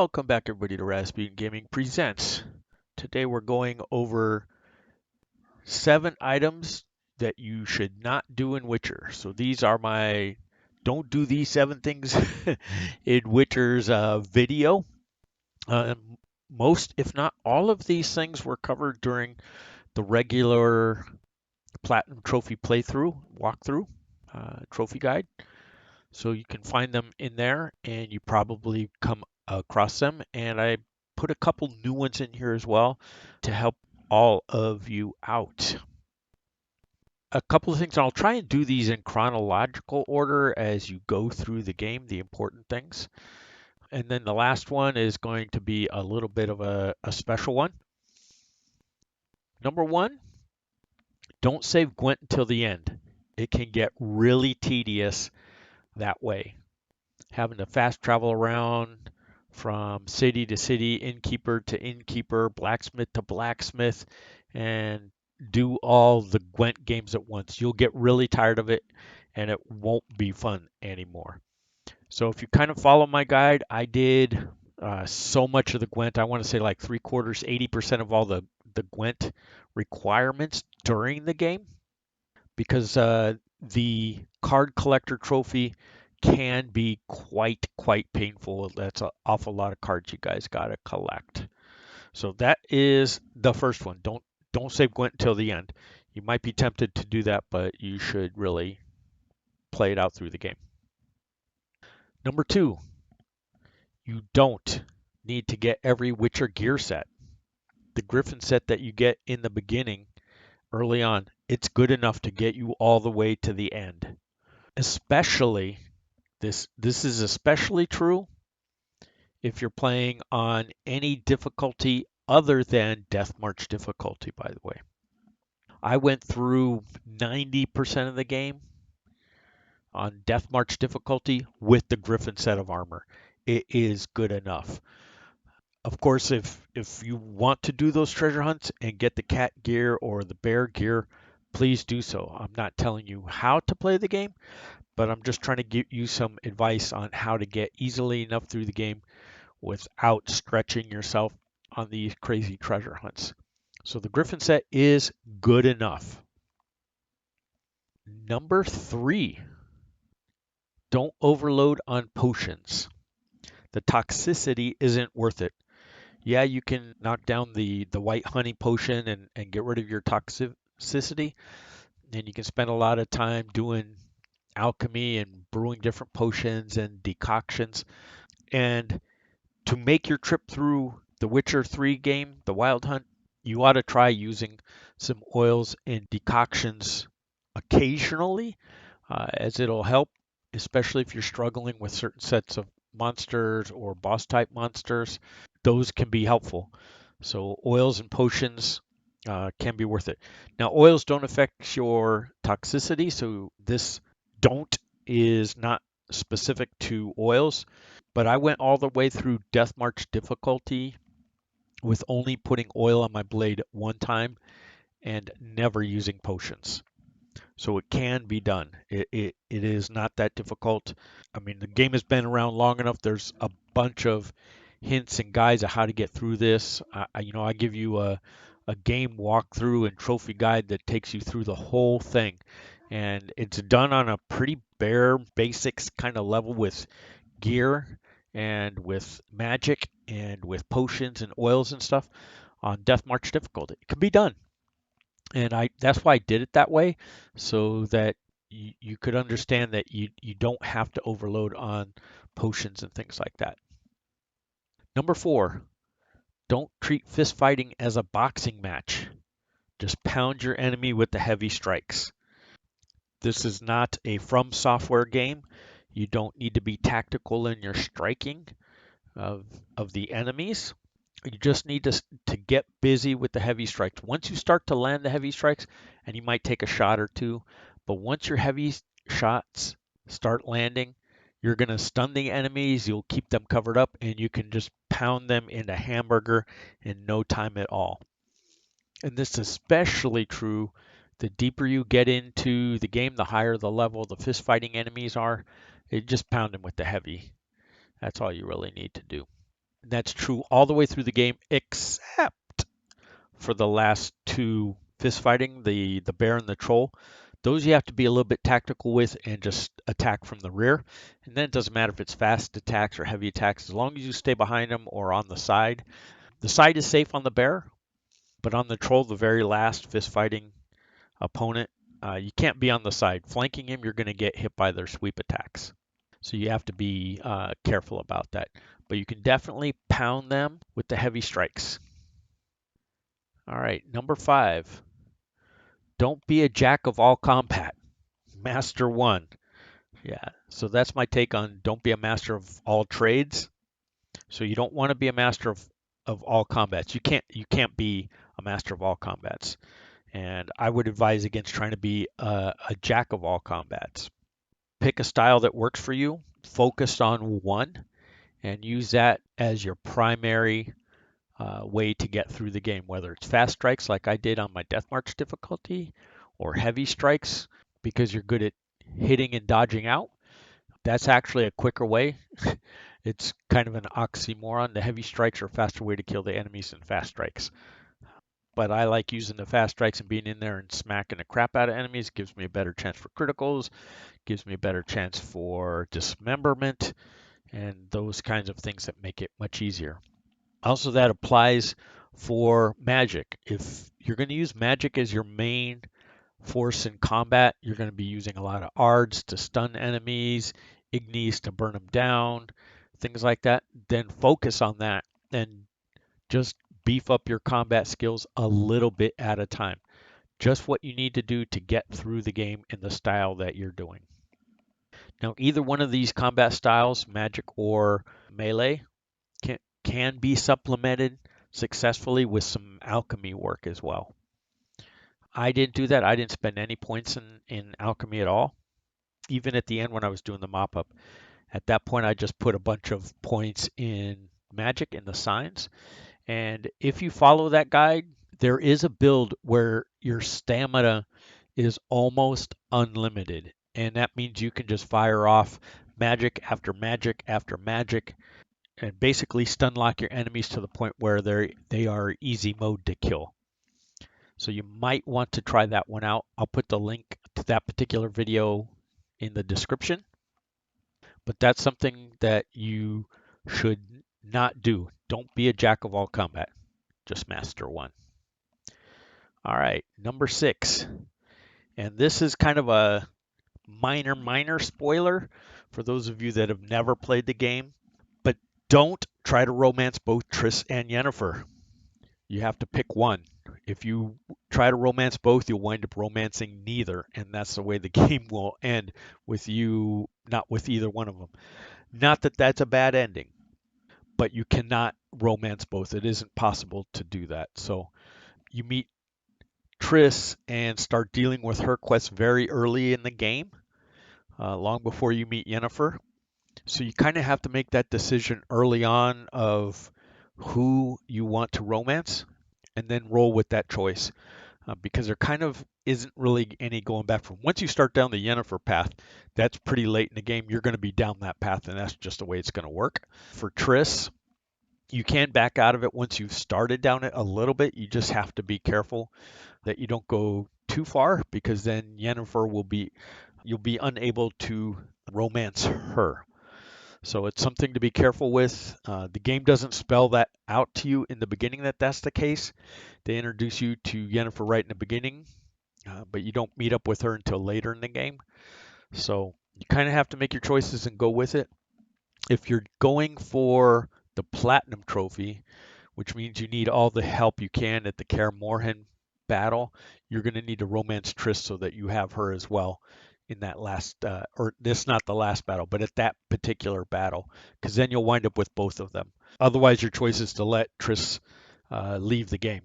Welcome back everybody to Razzpuytin Gaming Presents. Today we're going over 7 items that you should not do in Witcher. So these are my don't do these 7 things in Witcher's video. Most, if not all of these things were covered during the regular Platinum Trophy playthrough, walkthrough, trophy guide. So you can find them in there and you probably come across them. And I put a couple new ones in here as well to help all of you out. A couple of things, and I'll try and do these in chronological order as you go through the game, the important things. And then the last one is going to be a little bit of a special one. Number 1, don't save Gwent until the end. It can get really tedious that way. Having to fast travel around from city to city, innkeeper to innkeeper, blacksmith to blacksmith, and do all the Gwent games at once. You'll get really tired of it and it won't be fun anymore. So if you kind of follow my guide, I did so much of the Gwent. I want to say like 3/4, 80% of all the Gwent requirements during the game, because the card collector trophy can be quite painful. That's an awful lot of cards you guys got to collect. So that is the first one. Don't save Gwent until the end. You might be tempted to do that, but you should really play it out through the game. Number 2, you don't need to get every Witcher gear set. The Griffin set that you get in the beginning, early on, it's good enough to get you all the way to the end. Especially, this is especially true if you're playing on any difficulty other than Death March difficulty, by the way. I went through 90% of the game on Death March difficulty with the Griffin set of armor. It is good enough. Of course, if you want to do those treasure hunts and get the cat gear or the bear gear, please do so. I'm not telling you how to play the game, but I'm just trying to give you some advice on how to get easily enough through the game without stretching yourself on these crazy treasure hunts. So the Griffin set is good enough. Number 3, don't overload on potions. The toxicity isn't worth it. Yeah, you can knock down the white honey potion and get rid of your toxicity, and you can spend a lot of time doing alchemy and brewing different potions and decoctions. And to make your trip through the Witcher 3 game, the Wild Hunt, you ought to try using some oils and decoctions occasionally, as it'll help, especially if you're struggling with certain sets of monsters or boss type monsters. Those can be helpful. So oils and potions can be worth it. Now, oils don't affect your toxicity, so this don't is not specific to oils. But I went all the way through Death March difficulty with only putting oil on my blade one time and never using potions. So it can be done. It is not that difficult. I mean, the game has been around long enough. There's a bunch of hints and guides of how to get through this. I give you a game walkthrough and trophy guide that takes you through the whole thing. And it's done on a pretty bare basics kind of level with gear and with magic and with potions and oils and stuff on Death March difficulty. It can be done. And that's why I did it that way, so that you could understand that you don't have to overload on potions and things like that. Number 4, don't treat fist fighting as a boxing match. Just pound your enemy with the heavy strikes. This is not a From Software game. You don't need to be tactical in your striking of the enemies. You just need to get busy with the heavy strikes. Once you start to land the heavy strikes, and you might take a shot or two, but once your heavy shots start landing, you're going to stun the enemies, you'll keep them covered up, and you can just pound them into hamburger in no time at all. And this is especially true the deeper you get into the game, the higher the level the fist fighting enemies are. You just pound them with the heavy. That's all you really need to do. That's true all the way through the game, except for the last two fist fighting, the bear and the troll. Those you have to be a little bit tactical with and just attack from the rear. And then it doesn't matter if it's fast attacks or heavy attacks, as long as you stay behind them or on the side. The side is safe on the bear, but on the troll, the very last fist fighting opponent, you can't be on the side. Flanking him, you're going to get hit by their sweep attacks. So you have to be careful about that. But you can definitely pound them with the heavy strikes. All right, number 5. Don't be a jack of all combat. Master one. Yeah. So that's my take on don't be a master of all trades. So you don't want to be a master of all combats. You can't be a master of all combats. And I would advise against trying to be a jack of all combats. Pick a style that works for you, focus on one, and use that as your primary way to get through the game, whether it's fast strikes like I did on my Death March difficulty, or heavy strikes because you're good at hitting and dodging out. That's actually a quicker way. It's kind of an oxymoron. The heavy strikes are a faster way to kill the enemies than fast strikes. But I like using the fast strikes and being in there and smacking the crap out of enemies. It gives me a better chance for criticals, gives me a better chance for dismemberment, and those kinds of things that make it much easier. Also, that applies for magic. If you're going to use magic as your main force in combat, you're going to be using a lot of ARDs to stun enemies, Ignis to burn them down, things like that. Then focus on that and just beef up your combat skills a little bit at a time. Just what you need to do to get through the game in the style that you're doing. Now, either one of these combat styles, magic or melee, can be supplemented successfully with some alchemy work as well. I didn't do that. I didn't spend any points in alchemy at all. Even at the end when I was doing the mop up, at that point I just put a bunch of points in magic in the signs. And if you follow that guide, there is a build where your stamina is almost unlimited. And that means you can just fire off magic after magic after magic and basically stun lock your enemies to the point where they are easy mode to kill. So you might want to try that one out. I'll put the link to that particular video in the description. But that's something that you should not do. Don't be a jack of all combat. Just master one. All right, number 6. And this is kind of a minor spoiler for those of you that have never played the game. But don't try to romance both Triss and Yennefer. You have to pick one. If you try to romance both, you'll wind up romancing neither, and that's the way the game will end, with you not with either one of them. Not that that's a bad ending, but you cannot romance both. It isn't possible to do that. So you meet Triss and start dealing with her quests very early in the game, long before you meet Yennefer. So you kind of have to make that decision early on of who you want to romance and then roll with that choice, because there kind of isn't really any going back from. Once you start down the Yennefer path, that's pretty late in the game. You're going to be down that path, and that's just the way it's going to work. For Triss, you can back out of it once you've started down it a little bit. You just have to be careful that you don't go too far, because then Yennefer you'll be unable to romance her. So it's something to be careful with. The game doesn't spell that out to you in the beginning that that's the case. They introduce you to Yennefer right in the beginning, but you don't meet up with her until later in the game. So you kind of have to make your choices and go with it. If you're going for the Platinum Trophy, which means you need all the help you can at the Kaer Morhen battle, you're going to need to romance Triss so that you have her as well in that last, or this not the last battle, but at that particular battle, because then you'll wind up with both of them. Otherwise, your choice is to let Triss leave the game,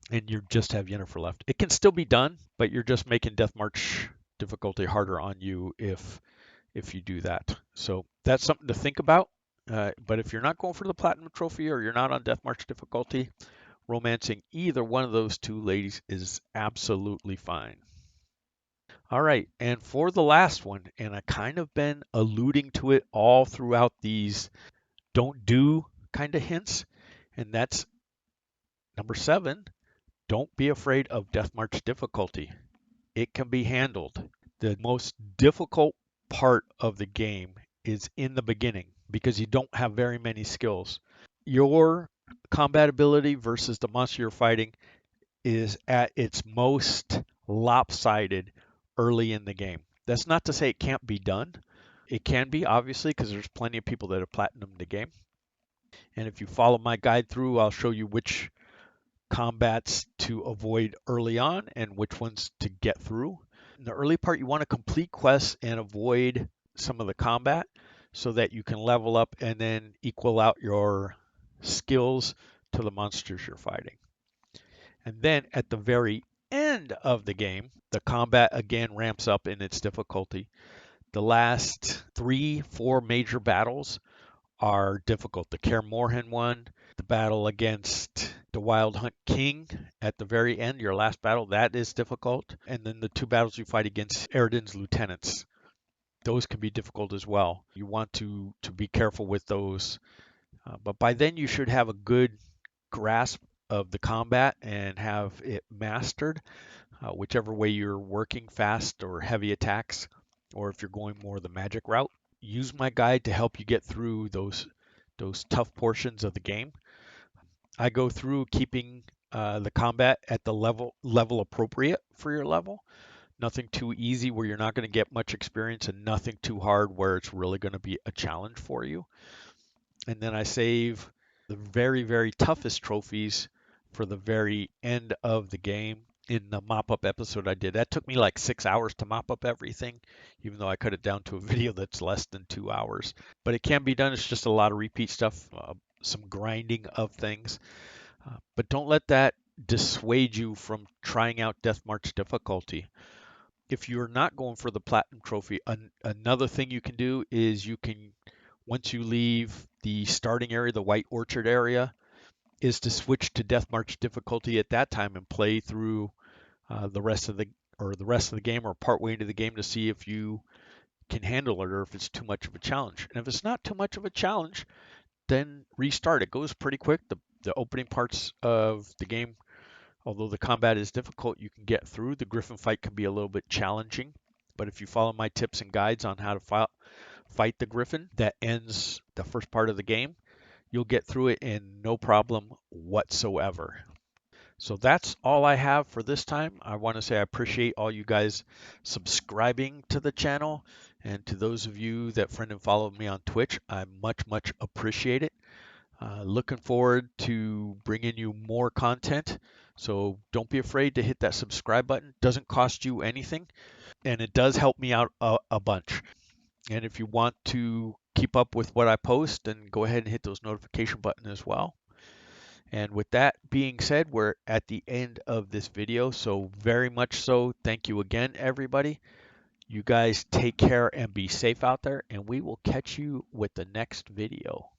and you just have Yennefer left. It can still be done, but you're just making Death March difficulty harder on you if you do that. So that's something to think about. But if you're not going for the Platinum Trophy or you're not on Death March difficulty, romancing either one of those two ladies is absolutely fine. All right, and for the last one, and I kind of been alluding to it all throughout these don't do kind of hints, and that's number 7. Don't be afraid of Death March difficulty. It can be handled. The most difficult part of the game is in the beginning because you don't have very many skills. Your combat ability versus the monster you're fighting is at its most lopsided early in the game. That's not to say it can't be done. It can be, obviously, because there's plenty of people that have platinumed the game. And if you follow my guide through, I'll show you which combats to avoid early on and which ones to get through. In the early part, you want to complete quests and avoid some of the combat so that you can level up and then equal out your skills to the monsters you're fighting. And then at the very end of the game, the combat again ramps up in its difficulty. The last 3-4 major battles are difficult. The Kaer Morhen one, the battle against the Wild Hunt King at the very end, your last battle, that is difficult. And then the 2 battles you fight against Eredin's lieutenants, those can be difficult as well. You want to be careful with those. But by then you should have a good grasp of the combat and have it mastered, whichever way you're working, fast or heavy attacks, or if you're going more the magic route. Use my guide to help you get through those tough portions of the game. I go through keeping the combat at the level appropriate for your level. Nothing too easy where you're not going to get much experience, and nothing too hard where it's really going to be a challenge for you. And then I save the very, very toughest trophies for the very end of the game. In the mop-up episode I did, that took me like 6 hours to mop up everything, even though I cut it down to a video that's less than 2 hours. But it can be done. It's just a lot of repeat stuff, some grinding of things. But don't let that dissuade you from trying out Death March difficulty. If you're not going for the Platinum Trophy, another thing you can do is you can, once you leave the starting area, the White Orchard area, is to switch to Death March difficulty at that time and play through the rest of the game or partway into the game to see if you can handle it or if it's too much of a challenge. And if it's not too much of a challenge, then restart. It goes pretty quick. The opening parts of the game, although the combat is difficult, you can get through. The Griffin fight can be a little bit challenging, but if you follow my tips and guides on how to fight the Griffin that ends the first part of the game, you'll get through it in no problem whatsoever. So that's all I have for this time. I want to say I appreciate all you guys subscribing to the channel, and to those of you that friend and follow me on Twitch, I much appreciate it. Looking forward to bringing you more content. So don't be afraid to hit that subscribe button. Doesn't cost you anything, and it does help me out a bunch. And if you want to keep up with what I post, then go ahead and hit those notification button as well. And with that being said, we're at the end of this video. So very much so, thank you again, everybody. You guys take care and be safe out there, and we will catch you with the next video.